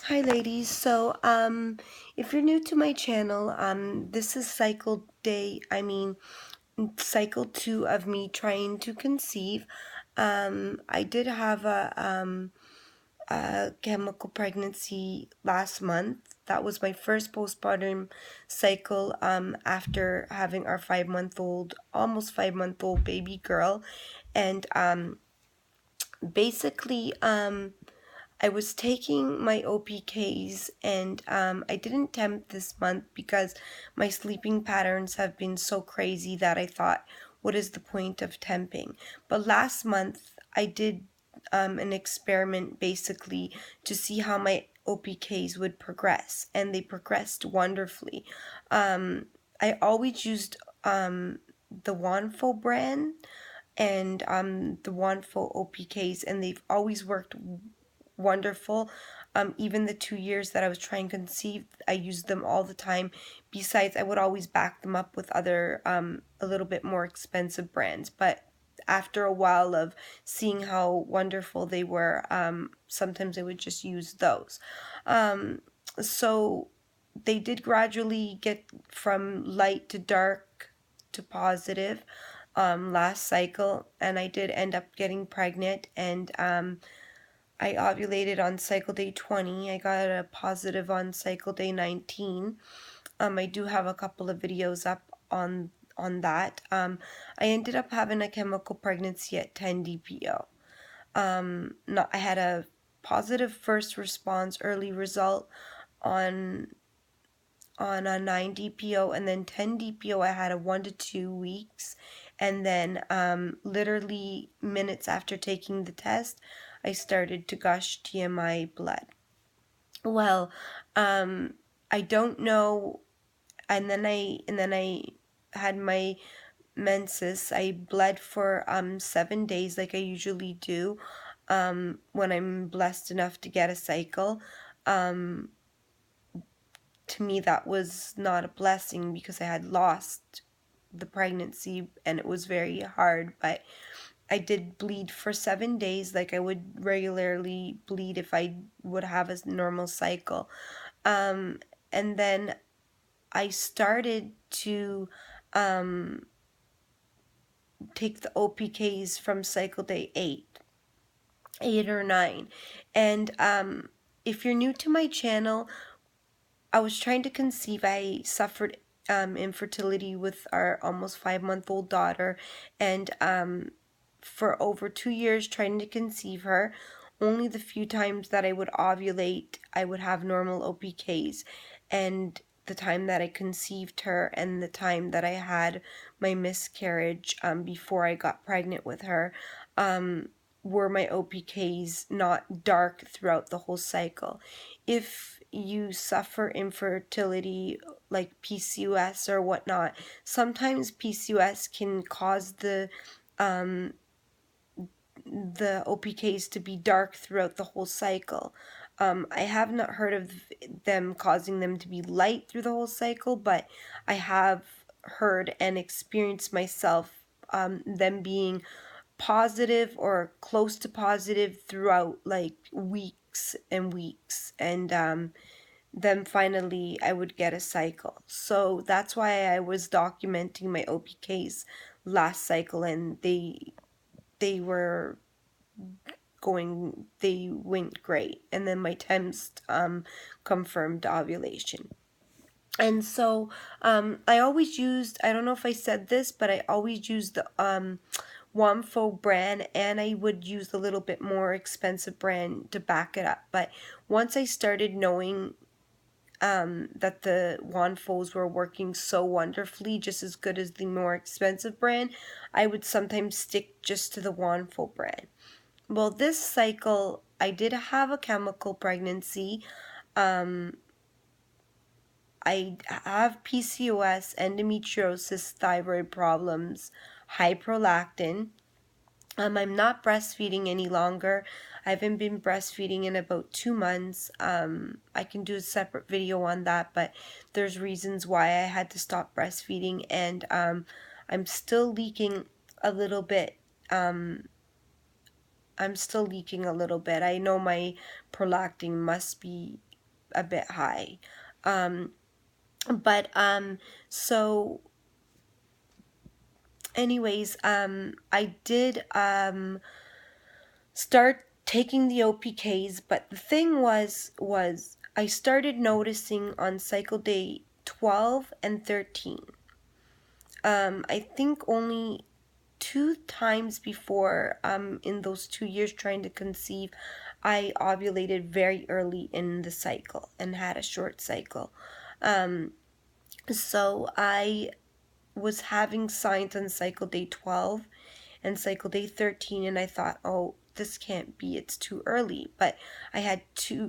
Hi ladies, if you're new to my channel, this is cycle 2 of me trying to conceive. I did have a chemical pregnancy last month. That was my first postpartum cycle, after having our almost 5-month-old baby girl. And, basically, I was taking my OPKs, and I didn't temp this month because my sleeping patterns have been so crazy that I thought, what is the point of temping? But last month I did an experiment basically to see how my OPKs would progress, and they progressed wonderfully. I always used the Wanfo brand and the Wanfo OPKs, and they've always worked wonderful. Even the 2 years that I was trying to conceive, I used them all the time. Besides, I would always back them up with other a little bit more expensive brands. But after a while of seeing how wonderful they were, sometimes I would just use those. So they did gradually get from light to dark to positive last cycle, and I did end up getting pregnant, and I ovulated on cycle day 20. I got a positive on cycle day 19. I do have a couple of videos up on that. I ended up having a chemical pregnancy at 10 DPO. I had a positive first response early result on a 9 DPO, and then 10 DPO I had a 1 to 2 weeks, and then literally minutes after taking the test I started to gush TMI blood. Well, I don't know, and then I had my menses. I bled for 7 days like I usually do when I'm blessed enough to get a cycle. To me, that was not a blessing because I had lost the pregnancy and it was very hard, but I did bleed for 7 days like I would regularly bleed if I would have a normal cycle. And then I started to take the OPKs from cycle day 8 or 9. And if you're new to my channel, I was trying to conceive. I suffered infertility with our almost 5-month-old daughter, and for over 2 years trying to conceive her. Only the few times that I would ovulate, I would have normal OPKs, and the time that I conceived her and the time that I had my miscarriage before I got pregnant with her, were my OPKs not dark throughout the whole cycle. If you suffer infertility like PCOS or whatnot, sometimes PCOS can cause the OPKs to be dark throughout the whole cycle. I have not heard of them causing them to be light through the whole cycle, but I have heard and experienced myself them being positive or close to positive throughout like weeks and weeks, and then finally I would get a cycle. So that's why I was documenting my OPKs last cycle, and they were they went great, and then my temps confirmed ovulation. And so I always used, I don't know if I said this, but I always used the Wamfo brand, and I would use a little bit more expensive brand to back it up. But once I started knowing that the Wanfos were working so wonderfully, just as good as the more expensive brand, I would sometimes stick just to the Wanfo brand. Well, this cycle, I did have a chemical pregnancy. I have PCOS, endometriosis, thyroid problems, high prolactin. I'm not breastfeeding any longer. I haven't been breastfeeding in about 2 months. I can do a separate video on that, but there's reasons why I had to stop breastfeeding, and I'm still leaking a little bit. I know my prolactin must be a bit high. So anyways, I did start taking the OPKs, but the thing was I started noticing on cycle day 12 and 13. I think only 2 times before, in those 2 years trying to conceive, I ovulated very early in the cycle and had a short cycle. So I was having signs on cycle day 12 and cycle day 13, and I thought, oh, this can't be, it's too early. But I had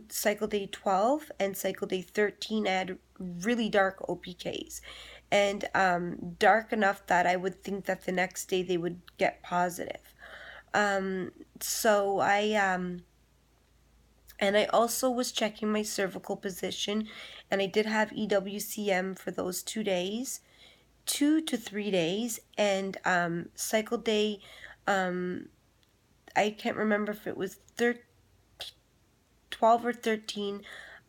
cycle day 12 and cycle day 13, I had really dark OPKs, and dark enough that I would think that the next day they would get positive. So and I also was checking my cervical position, and I did have EWCM for those 2 days, 2 to 3 days, and cycle day, I can't remember if it was 12 or 13.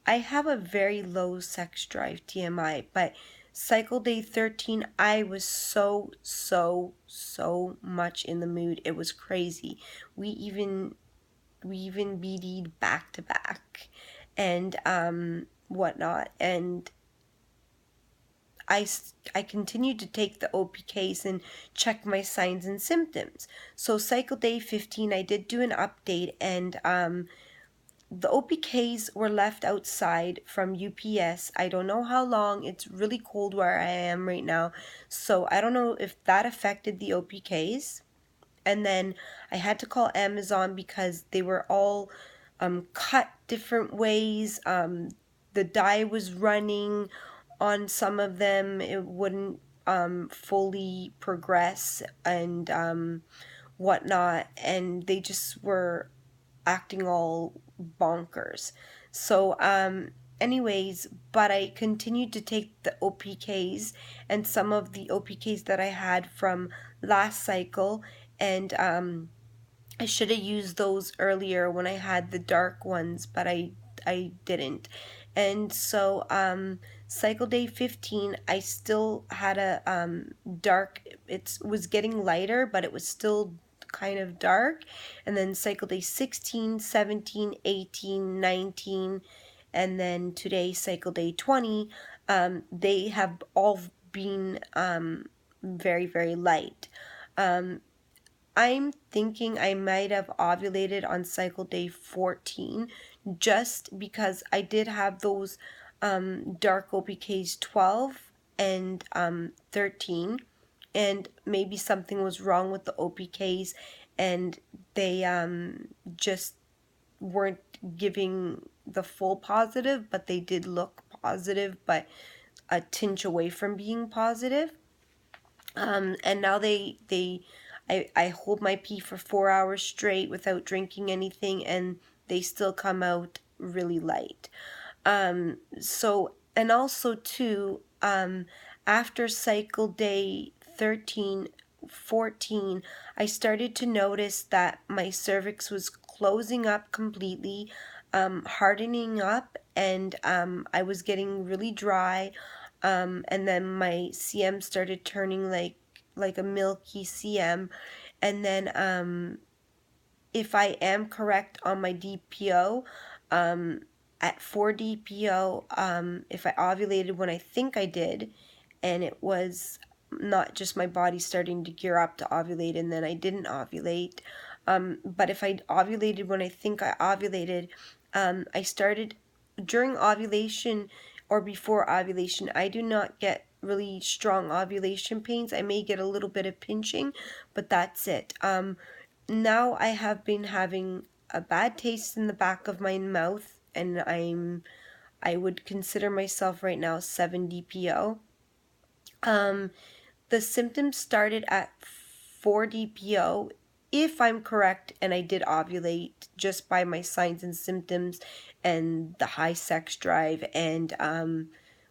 I have a very low sex drive, TMI, but cycle day 13, I was so much in the mood. It was crazy. We even BD'd back to back and whatnot. And I continued to take the OPKs and check my signs and symptoms. So cycle day 15, I did do an update, and the OPKs were left outside from UPS. I don't know how long. It's really cold where I am right now, so I don't know if that affected the OPKs. And then I had to call Amazon because they were all cut different ways. The dye was running on some of them. It wouldn't fully progress and whatnot, and they just were acting all bonkers. So, anyways, but I continued to take the OPKs and some of the OPKs that I had from last cycle, and I should have used those earlier when I had the dark ones, but I didn't. And so cycle day 15, I still had a dark, it was getting lighter, but it was still kind of dark. And then cycle day 16, 17, 18, 19, and then today cycle day 20, they have all been very light. I'm thinking I might have ovulated on cycle day 14, just because I did have those dark OPKs 12 and 13, and maybe something was wrong with the OPKs, and they just weren't giving the full positive, but they did look positive, but a tinge away from being positive. And now I hold my pee for 4 hours straight without drinking anything, and they still come out really light. So, and also too, after cycle day 13, 14, I started to notice that my cervix was closing up completely, hardening up, and I was getting really dry. And then my CM started turning like a milky CM. And then if I am correct on my DPO, at 4 DPO, if I ovulated when I think I did, and it was not just my body starting to gear up to ovulate and then I didn't ovulate, but if I ovulated when I think I ovulated, I started during ovulation or before ovulation. I do not get really strong ovulation pains. I may get a little bit of pinching, but that's it. Now I have been having a bad taste in the back of my mouth, and I would consider myself right now 7 DPO. The symptoms started at 4 DPO, if I'm correct, and I did ovulate just by my signs and symptoms and the high sex drive and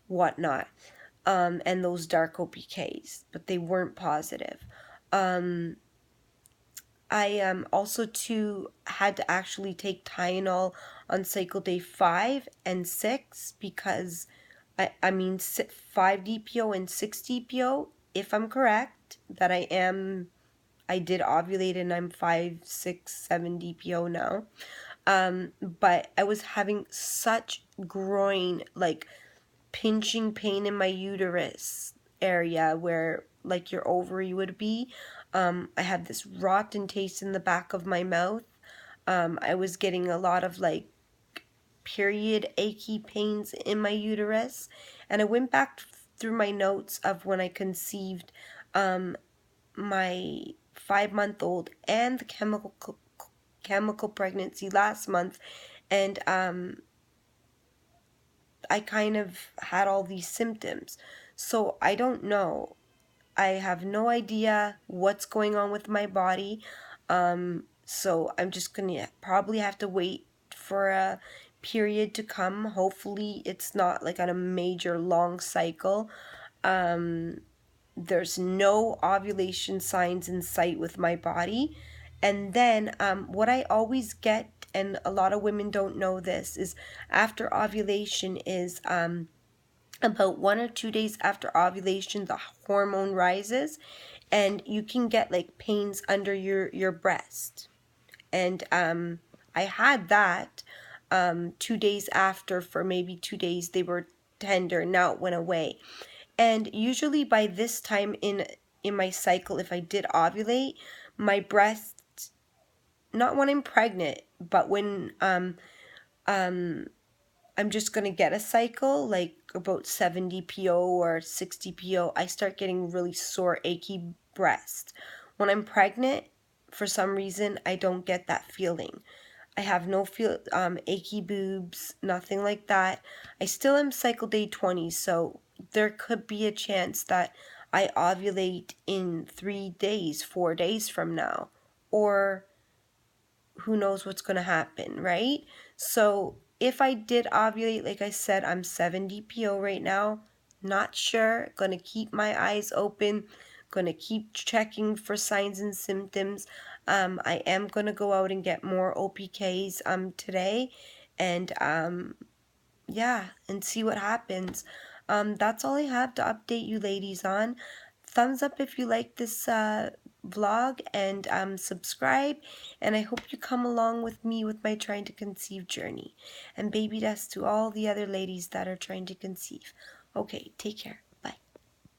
whatnot, and those dark OPKs, but they weren't positive. I also too had to actually take Tylenol on cycle day 5 and 6 because I mean 5 DPO and 6 DPO, if I'm correct, that I did ovulate and I'm 5, 6, 7 DPO now. But I was having such groin, like pinching pain in my uterus area where like your ovary would be. I had this rotten taste in the back of my mouth. I was getting a lot of like period achy pains in my uterus. And I went back through my notes of when I conceived my 5-month-old and the chemical pregnancy last month, and I kind of had all these symptoms. So I don't know. I have no idea what's going on with my body. So I'm just gonna probably have to wait for a period to come. Hopefully it's not like on a major long cycle. There's no ovulation signs in sight with my body. And then what I always get, and a lot of women don't know this, is after ovulation is about 1 or 2 days after ovulation, the hormone rises, and you can get like pains under your breast. And I had that 2 days after. For maybe 2 days they were tender. Now it went away. And usually by this time in my cycle, if I did ovulate, my breast, not when I'm pregnant, but when I'm just gonna get a cycle, like about 70 PO or 60 PO, I start getting really sore, achy breast. When I'm pregnant, for some reason, I don't get that feeling. I have no achy boobs, nothing like that. I still am cycle day 20, so there could be a chance that I ovulate in 3 days, 4 days from now, or who knows what's going to happen, right? So if I did ovulate, like I said, I'm 70 PO right now. Not sure. Going to keep my eyes open. Going to keep checking for signs and symptoms. I am going to go out and get more OPKs today. And yeah, and see what happens. That's all I have to update you ladies on. Thumbs up if you like this vlog, and subscribe, and I hope you come along with me with my trying to conceive journey. And baby dust to all the other ladies that are trying to conceive. Okay, take care.